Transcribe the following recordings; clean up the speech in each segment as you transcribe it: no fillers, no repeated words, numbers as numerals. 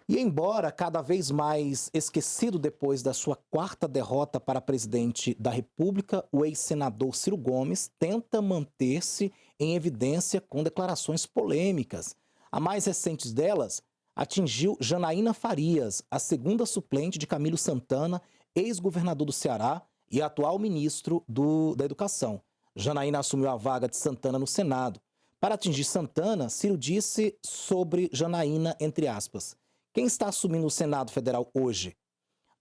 E embora cada vez mais esquecido depois da sua quarta derrota para presidente da República, o ex-senador Ciro Gomes tenta manter-se em evidência com declarações polêmicas. A mais recente delas atingiu Janaína Farias, a segunda suplente de Camilo Santana, ex-governador do Ceará e atual ministro da Educação. Janaína assumiu a vaga de Santana no Senado. Para atingir Santana, Ciro disse sobre Janaína, entre aspas: quem está assumindo o Senado Federal hoje?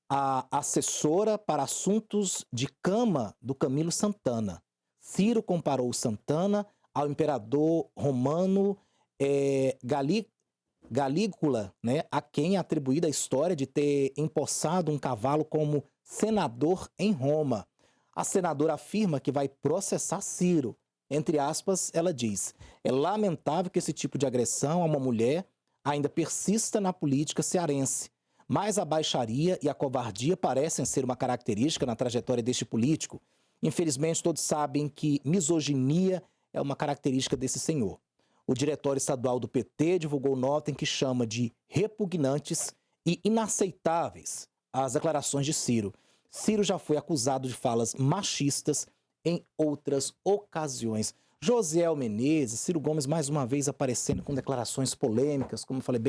A assessora para assuntos de cama do Camilo Santana. Ciro comparou Santana ao imperador romano Galígula, né, a quem é atribuída a história de ter empossado um cavalo como senador em Roma. A senadora afirma que vai processar Ciro. Entre aspas, ela diz: é lamentável que esse tipo de agressão a uma mulher ainda persista na política cearense, mas a baixaria e a covardia parecem ser uma característica na trajetória deste político. Infelizmente, todos sabem que misoginia é uma característica desse senhor. O Diretório Estadual do PT divulgou nota em que chama de repugnantes e inaceitáveis as declarações de Ciro. Ciro já foi acusado de falas machistas em outras ocasiões. Josiel Menezes, Ciro Gomes mais uma vez aparecendo com declarações polêmicas, como eu falei,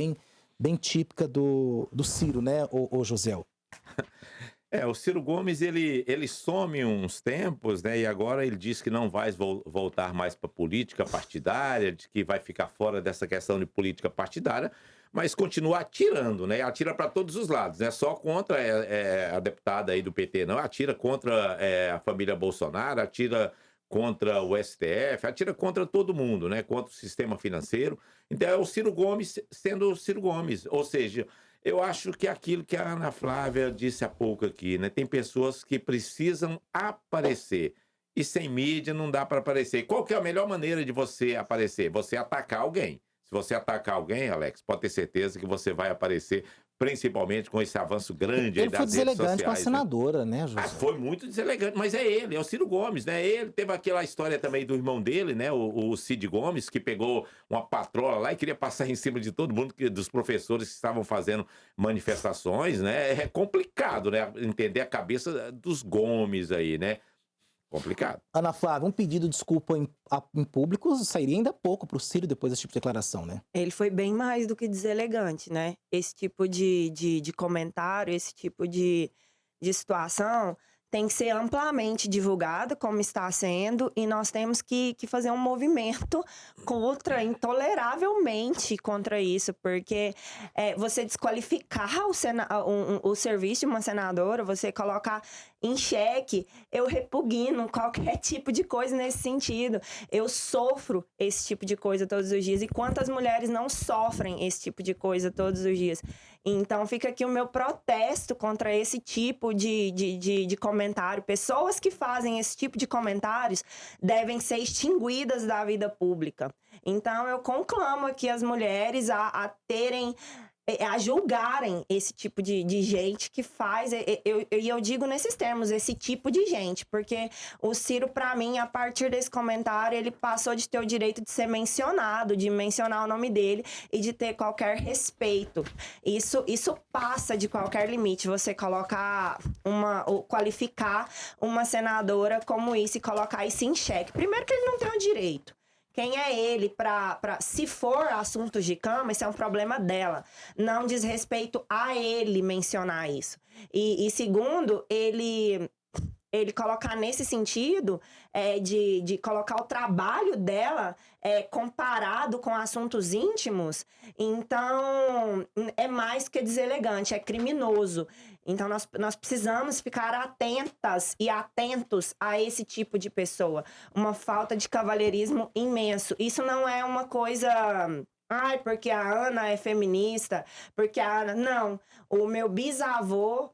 bem típica do Ciro, né, o Josiel? O Ciro Gomes, ele some uns tempos, né? E agora ele diz que não vai voltar mais para política partidária, de que vai ficar fora dessa questão de política partidária, mas continua atirando, né? Atira para todos os lados, né? Só contra a deputada aí do PT, não. Atira contra a família Bolsonaro, atira contra o STF, atira contra todo mundo, né? Contra o sistema financeiro. Então é o Ciro Gomes sendo o Ciro Gomes, ou seja, eu acho que é aquilo que a Ana Flávia disse há pouco aqui, né? Tem pessoas que precisam aparecer. E sem mídia não dá para aparecer. Qual que é a melhor maneira de você aparecer? Você atacar alguém. Se você atacar alguém, Alex, pode ter certeza que você vai aparecer, principalmente com esse avanço grande aí Ele foi das redes deselegante com a sociais, né? senadora, né, José? Foi muito deselegante, mas é ele, é o Ciro Gomes, né? Ele teve aquela história também do irmão dele, né? O Cid Gomes, que pegou uma patrola lá e queria passar em cima de todo mundo, dos professores que estavam fazendo manifestações, né? É complicado, né? Entender a cabeça dos Gomes aí, né? Complicado. Ana Flávia, um pedido de desculpa em público sairia ainda pouco para o Ciro depois desse tipo de declaração, né? Ele foi bem mais do que deselegante, né? Esse tipo de comentário, esse tipo de situação tem que ser amplamente divulgado, como está sendo, e nós temos que fazer um movimento contra, intoleravelmente contra isso, porque você desqualificar o serviço de uma senadora, você colocar em xeque, eu repugno qualquer tipo de coisa nesse sentido. Eu sofro esse tipo de coisa todos os dias, e quantas mulheres não sofrem esse tipo de coisa todos os dias? Então fica aqui o meu protesto contra esse tipo de comentário. Pessoas que fazem esse tipo de comentários devem ser extinguidas da vida pública. Então eu conclamo aqui as mulheres a terem, a julgarem esse tipo de gente que faz, e eu digo nesses termos, esse tipo de gente, porque o Ciro, para mim, a partir desse comentário, ele passou de ter o direito de ser mencionado, de mencionar o nome dele e de ter qualquer respeito. Isso passa de qualquer limite, você colocar ou qualificar uma senadora como isso e colocar isso em xeque. Primeiro que ele não tem o direito. Quem é ele para se for assuntos de cama, isso é um problema dela. Não diz respeito a ele mencionar isso. E segundo, ele colocar nesse sentido de colocar o trabalho dela comparado com assuntos íntimos, então é mais que deselegante, é criminoso. Então nós precisamos ficar atentas e atentos a esse tipo de pessoa. Uma falta de cavalheirismo imenso. Isso não é uma coisa... Ai, porque a Ana é feminista, porque a Ana... Não, o meu bisavô,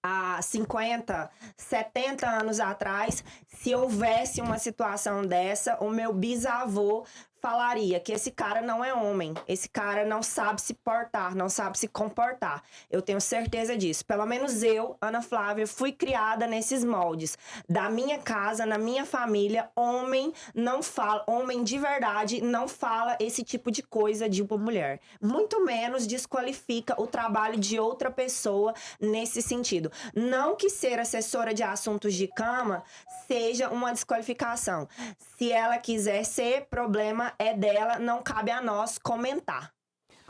há 50, 70 anos atrás, se houvesse uma situação dessa, o meu bisavô falaria que esse cara não é homem, esse cara não sabe se portar, não sabe se comportar. Eu tenho certeza disso. Pelo menos eu, Ana Flávia, fui criada nesses moldes. Da minha casa, na minha família, homem não fala, homem de verdade não fala esse tipo de coisa de uma mulher. Muito menos desqualifica o trabalho de outra pessoa nesse sentido. Não que ser assessora de assuntos de cama seja uma desqualificação. Se ela quiser ser, problema é dela, não cabe a nós comentar.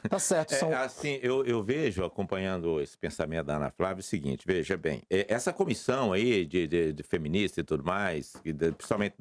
Tá certo. Assim, eu vejo, acompanhando esse pensamento da Ana Flávia, o seguinte, veja bem, essa comissão aí de feminista e tudo mais, principalmente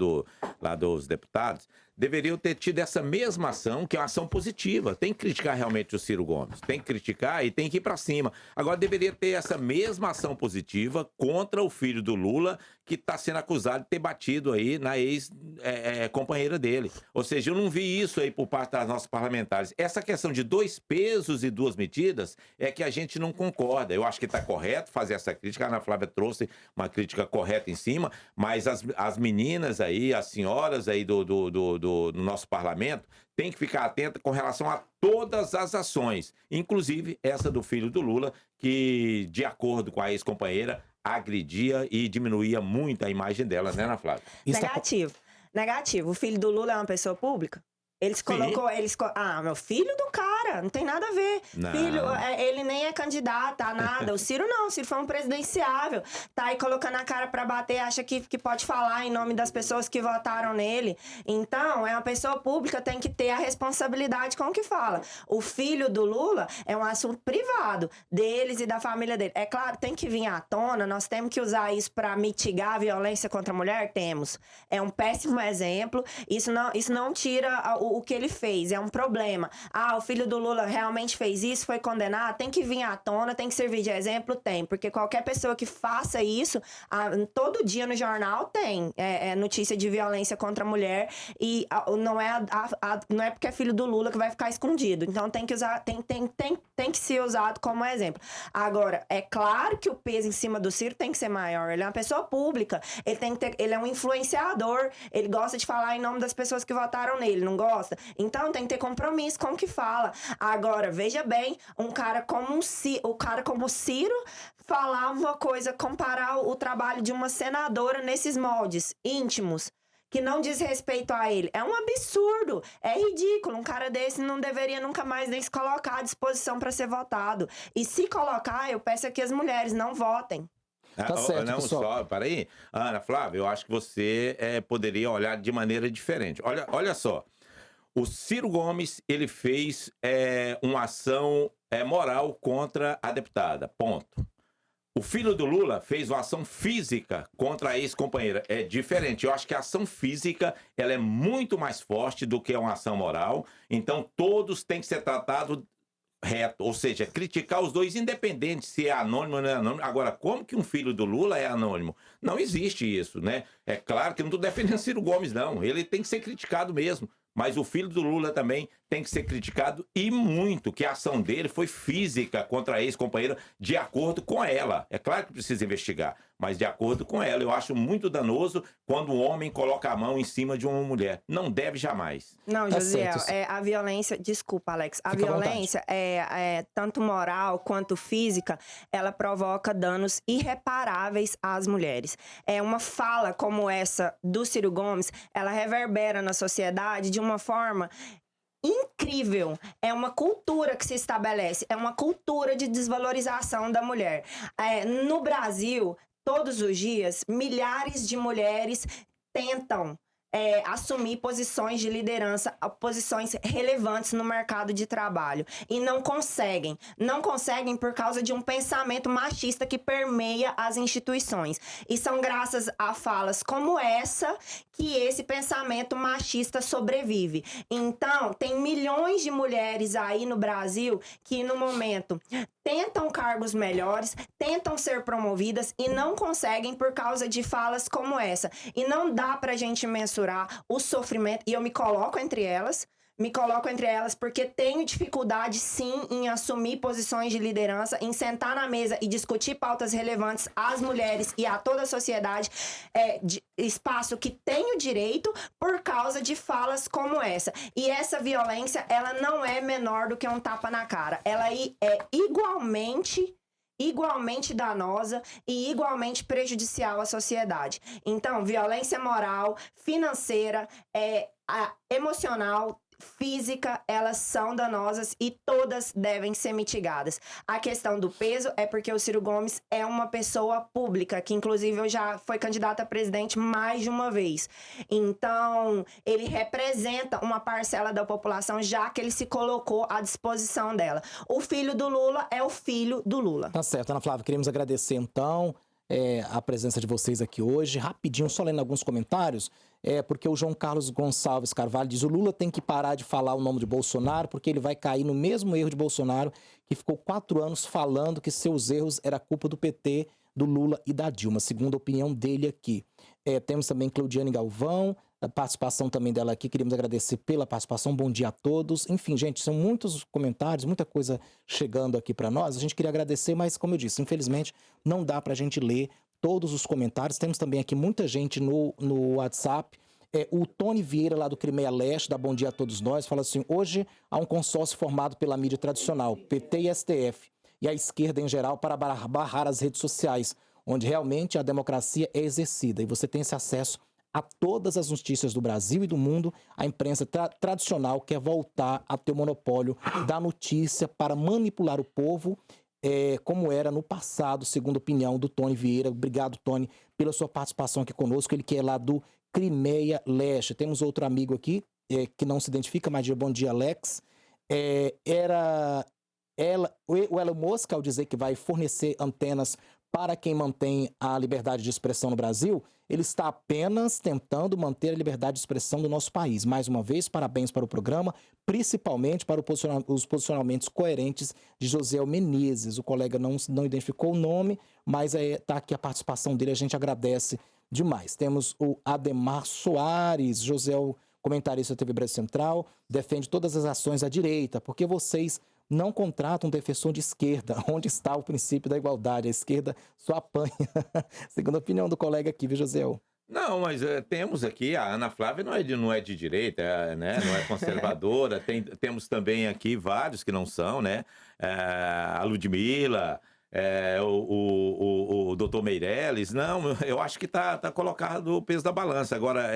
lá dos deputados, deveriam ter tido essa mesma ação, que é uma ação positiva. Tem que criticar realmente o Ciro Gomes, tem que criticar e tem que ir para cima. Agora, deveria ter essa mesma ação positiva contra o filho do Lula, que está sendo acusado de ter batido aí na ex-companheira dele. Ou seja, eu não vi isso aí por parte das nossas parlamentares. Essa questão de 2 pesos e 2 medidas é que a gente não concorda. Eu acho que está correto fazer essa crítica. A Ana Flávia trouxe uma crítica correta em cima, mas as meninas aí, as senhoras aí do nosso parlamento, tem que ficar atenta com relação a todas as ações, inclusive essa do filho do Lula, que, de acordo com a ex-companheira, agredia e diminuía muito a imagem dela, né, Ana Flávia? Negativo. O filho do Lula é uma pessoa pública? Meu filho do cara, não tem nada a ver. Não. Filho, ele nem é candidato a nada. O Ciro não, o Ciro foi um presidenciável. Tá aí colocando a cara pra bater, acha que pode falar em nome das pessoas que votaram nele. Então, é uma pessoa pública, tem que ter a responsabilidade com o que fala. O filho do Lula é um assunto privado deles e da família dele. É claro, tem que vir à tona, nós temos que usar isso pra mitigar a violência contra a mulher? Temos. É um péssimo exemplo. Isso não tira o que ele fez, é um problema. O filho do Lula realmente fez isso, foi condenado, tem que vir à tona, tem que servir de exemplo? Tem, porque qualquer pessoa que faça isso, todo dia no jornal tem notícia de violência contra a mulher e não é porque é filho do Lula que vai ficar escondido. Então tem que usar, tem que ser usado como exemplo. Agora, é claro que o peso em cima do Ciro tem que ser maior. Ele é uma pessoa pública, ele é um influenciador, ele gosta de falar em nome das pessoas que votaram nele, não gosta? Então tem que ter compromisso com o que fala. Agora, veja bem, um cara como o Ciro falar uma coisa, comparar o trabalho de uma senadora nesses moldes íntimos, que não diz respeito a ele. É um absurdo, é ridículo. Um cara desse não deveria nunca mais nem se colocar à disposição para ser votado. E se colocar, eu peço que as mulheres não votem. Tá certo, não pessoal. só, peraí. Ana Flávia, eu acho que você poderia olhar de maneira diferente. Olha só. O Ciro Gomes, ele fez uma ação moral contra a deputada, ponto. O filho do Lula fez uma ação física contra a ex-companheira. É diferente. Eu acho que a ação física ela é muito mais forte do que uma ação moral. Então, todos têm que ser tratados reto, ou seja, criticar os dois, independente se é anônimo ou não é anônimo. Agora, como que um filho do Lula é anônimo? Não existe isso, né? É claro que eu não estou defendendo Ciro Gomes, não. Ele tem que ser criticado mesmo. Mas o filho do Lula também tem que ser criticado e muito, que a ação dele foi física contra a ex-companheira de acordo com ela. É claro que precisa investigar, mas de acordo com ela. Eu acho muito danoso quando um homem coloca a mão em cima de uma mulher. Não deve jamais. Não, Josiel, a violência... Desculpa, Alex. A violência, tanto moral quanto física, ela provoca danos irreparáveis às mulheres. Uma fala como essa do Ciro Gomes, ela reverbera na sociedade de uma forma incrível. É uma cultura que se estabelece, é uma cultura de desvalorização da mulher. No Brasil, todos os dias, milhares de mulheres tentam assumir posições de liderança, posições relevantes no mercado de trabalho. E não conseguem. Não conseguem por causa de um pensamento machista que permeia as instituições. E são graças a falas como essa que esse pensamento machista sobrevive. Então, tem milhões de mulheres aí no Brasil que, no momento, tentam cargos melhores, tentam ser promovidas e não conseguem por causa de falas como essa. E não dá pra gente mensurar o sofrimento, e eu me coloco entre elas, Me coloco entre elas porque tenho dificuldade, sim, em assumir posições de liderança, em sentar na mesa e discutir pautas relevantes às mulheres e a toda a sociedade, espaço que tenho direito por causa de falas como essa. E essa violência, ela não é menor do que um tapa na cara. Ela é igualmente danosa e igualmente prejudicial à sociedade. Então, violência moral, financeira, emocional, física, elas são danosas e todas devem ser mitigadas. A questão do peso é porque o Ciro Gomes é uma pessoa pública, que inclusive já foi candidato a presidente mais de uma vez. Então, ele representa uma parcela da população, já que ele se colocou à disposição dela. O filho do Lula é o filho do Lula. Tá certo, Ana Flávia, queremos agradecer então a presença de vocês aqui hoje. Rapidinho, só lendo alguns comentários, porque o João Carlos Gonçalves Carvalho diz: o Lula tem que parar de falar o nome de Bolsonaro, porque ele vai cair no mesmo erro de Bolsonaro, que ficou 4 anos falando que seus erros era culpa do PT, do Lula e da Dilma, segundo a opinião dele aqui. Temos também Claudiane Galvão, a participação também dela aqui, queremos agradecer pela participação, bom dia a todos. Enfim, gente, são muitos comentários, muita coisa chegando aqui para nós, a gente queria agradecer, mas como eu disse, infelizmente não dá para a gente ler todos os comentários. Temos também aqui muita gente no WhatsApp. O Tony Vieira, lá do Crimeia Leste, dá bom dia a todos nós, fala assim: hoje há um consórcio formado pela mídia tradicional, PT e STF, e a esquerda em geral, para barrar as redes sociais, onde realmente a democracia é exercida, e você tem esse acesso a todas as notícias do Brasil e do mundo. A imprensa tradicional quer voltar a ter o monopólio da notícia para manipular o povo, como era no passado, segundo a opinião do Tony Vieira. Obrigado, Tony, pela sua participação aqui conosco, ele que é lá do Crimeia Leste. Temos outro amigo aqui, que não se identifica, mas bom dia, Alex. O Elon Musk, ao dizer que vai fornecer antenas para quem mantém a liberdade de expressão no Brasil, ele está apenas tentando manter a liberdade de expressão do nosso país. Mais uma vez, parabéns para o programa, principalmente para os posicionamentos coerentes de Josiel Menezes. O colega não identificou o nome, mas está aqui a participação dele, a gente agradece demais. Temos o Ademar Soares, Josiel, comentarista da TV Brasil Central, defende todas as ações à direita, porque vocês não contratam um defensor de esquerda. Onde está o princípio da igualdade? A esquerda só apanha. Segundo a opinião do colega aqui, viu, Josiel? Não, mas temos aqui, a Ana Flávia não é de direita, né? Não é conservadora. Temos também aqui vários que não são, né? A Ludmilla, o doutor Meirelles. Não, eu acho que tá colocado o peso da balança. Agora,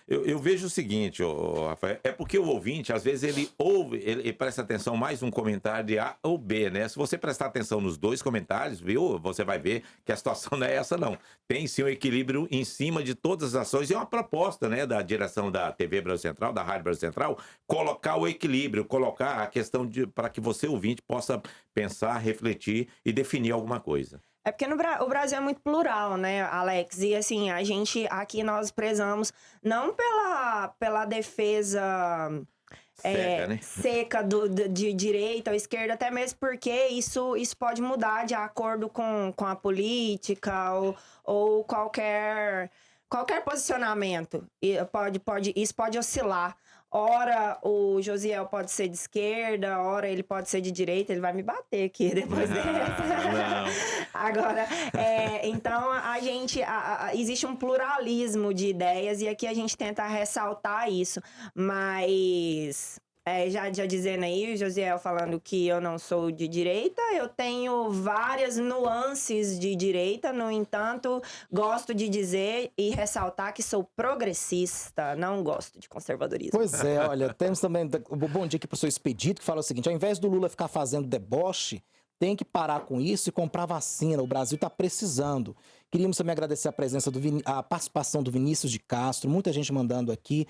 eu vejo o seguinte, Rafael, porque o ouvinte, às vezes, ele ouve, ele presta atenção mais num comentário de A ou B, né? Se você prestar atenção nos dois comentários, viu? Você vai ver que a situação não é essa, não. Tem sim um equilíbrio em cima de todas as ações, e é uma proposta, né, da direção da TV Brasil Central, da Rádio Brasil Central, colocar o equilíbrio, colocar a questão para que você, ouvinte, possa pensar, refletir e definir alguma coisa. É porque o Brasil é muito plural, né, Alex? E assim, a gente aqui nós prezamos não pela defesa seca de direita ou esquerda, até mesmo porque isso pode mudar de acordo com a política ou qualquer posicionamento. E isso pode oscilar. Ora o Josiel pode ser de esquerda, ora ele pode ser de direita, ele vai me bater aqui depois dessa. Agora, então existe um pluralismo de ideias e aqui a gente tenta ressaltar isso, mas já dizendo aí, o Josiel falando que eu não sou de direita, eu tenho várias nuances de direita, no entanto, gosto de dizer e ressaltar que sou progressista, não gosto de conservadorismo. Pois olha, temos também bom dia aqui para o seu Expedito, que fala o seguinte: ao invés do Lula ficar fazendo deboche, tem que parar com isso e comprar vacina, o Brasil está precisando. Queríamos também agradecer a participação do Vinícius de Castro, muita gente mandando aqui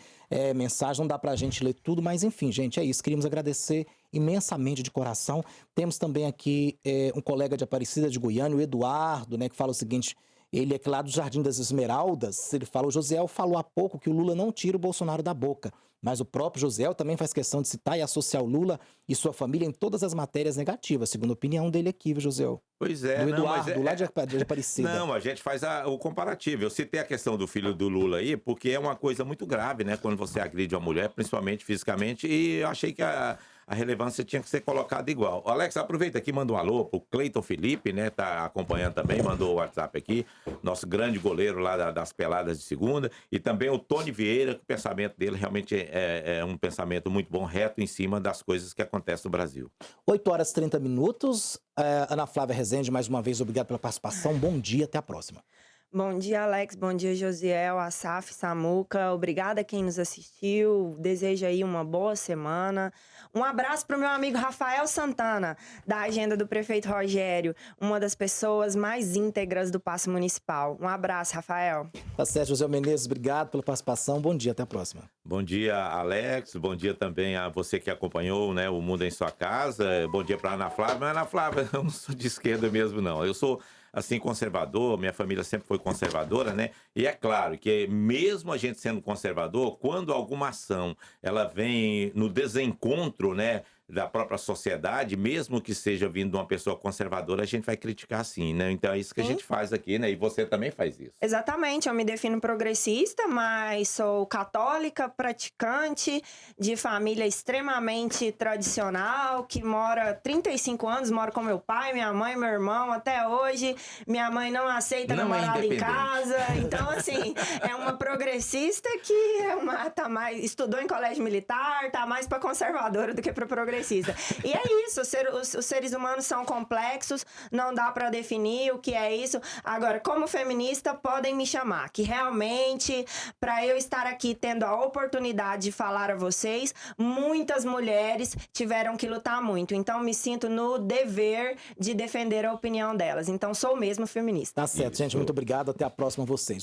mensagem, não dá pra gente ler tudo, mas enfim, gente, é isso. Queríamos agradecer imensamente de coração. Temos também aqui um colega de Aparecida de Goiânia, o Eduardo, né, que fala o seguinte: Ele é que lá do Jardim das Esmeraldas, ele fala, o Josiel falou há pouco que o Lula não tira o Bolsonaro da boca, mas o próprio Josiel também faz questão de citar e associar o Lula e sua família em todas as matérias negativas, segundo a opinião dele aqui, viu, Josiel? Pois é, Do não, mas Eduardo, lá de Aparecida. Não, a gente faz o comparativo. Eu citei a questão do filho do Lula aí, porque é uma coisa muito grave, né? Quando você agride uma mulher, principalmente fisicamente, e eu achei que a relevância tinha que ser colocada igual. Alex, aproveita aqui, manda um alô pro Cleiton Felipe, né? Tá acompanhando também, mandou o WhatsApp aqui. Nosso grande goleiro lá das peladas de segunda. E também o Tony Vieira, que o pensamento dele realmente é um pensamento muito bom, reto em cima das coisas que acontecem no Brasil. 8h30. Ana Flávia Rezende, mais uma vez, obrigado pela participação. Bom dia, até a próxima. Bom dia, Alex. Bom dia, Josiel, Asaf, Samuca. Obrigada a quem nos assistiu. Desejo aí uma boa semana. Um abraço para o meu amigo Rafael Santana, da agenda do prefeito Rogério, uma das pessoas mais íntegras do Paço Municipal. Um abraço, Rafael. Tá certo, José Menezes, obrigado pela participação. Bom dia, até a próxima. Bom dia, Alex. Bom dia também a você que acompanhou, né, o Mundo em Sua Casa. Bom dia para Ana Flávia. Mas, Ana Flávia, eu não sou de esquerda mesmo, não. Eu sou assim, conservador, minha família sempre foi conservadora, né? E é claro que mesmo a gente sendo conservador, quando alguma ação ela vem no desencontro, né, da própria sociedade, mesmo que seja vindo de uma pessoa conservadora, a gente vai criticar sim, né? Então é isso que a gente faz aqui, né? E você também faz isso. Exatamente, eu me defino progressista, mas sou católica, praticante, de família extremamente tradicional, que mora 35 anos, moro com meu pai, minha mãe, meu irmão, até hoje. Minha mãe não aceita namorada em casa. Então, assim, é uma progressista que estudou em colégio militar, tá mais para conservadora do que para progressista. E é isso, os seres humanos são complexos, não dá para definir o que é isso. Agora, como feminista, podem me chamar, que realmente, para eu estar aqui tendo a oportunidade de falar a vocês, muitas mulheres tiveram que lutar muito. Então, me sinto no dever de defender a opinião delas. Então, sou mesmo feminista. Tá certo, gente. Muito obrigado. Até a próxima, vocês.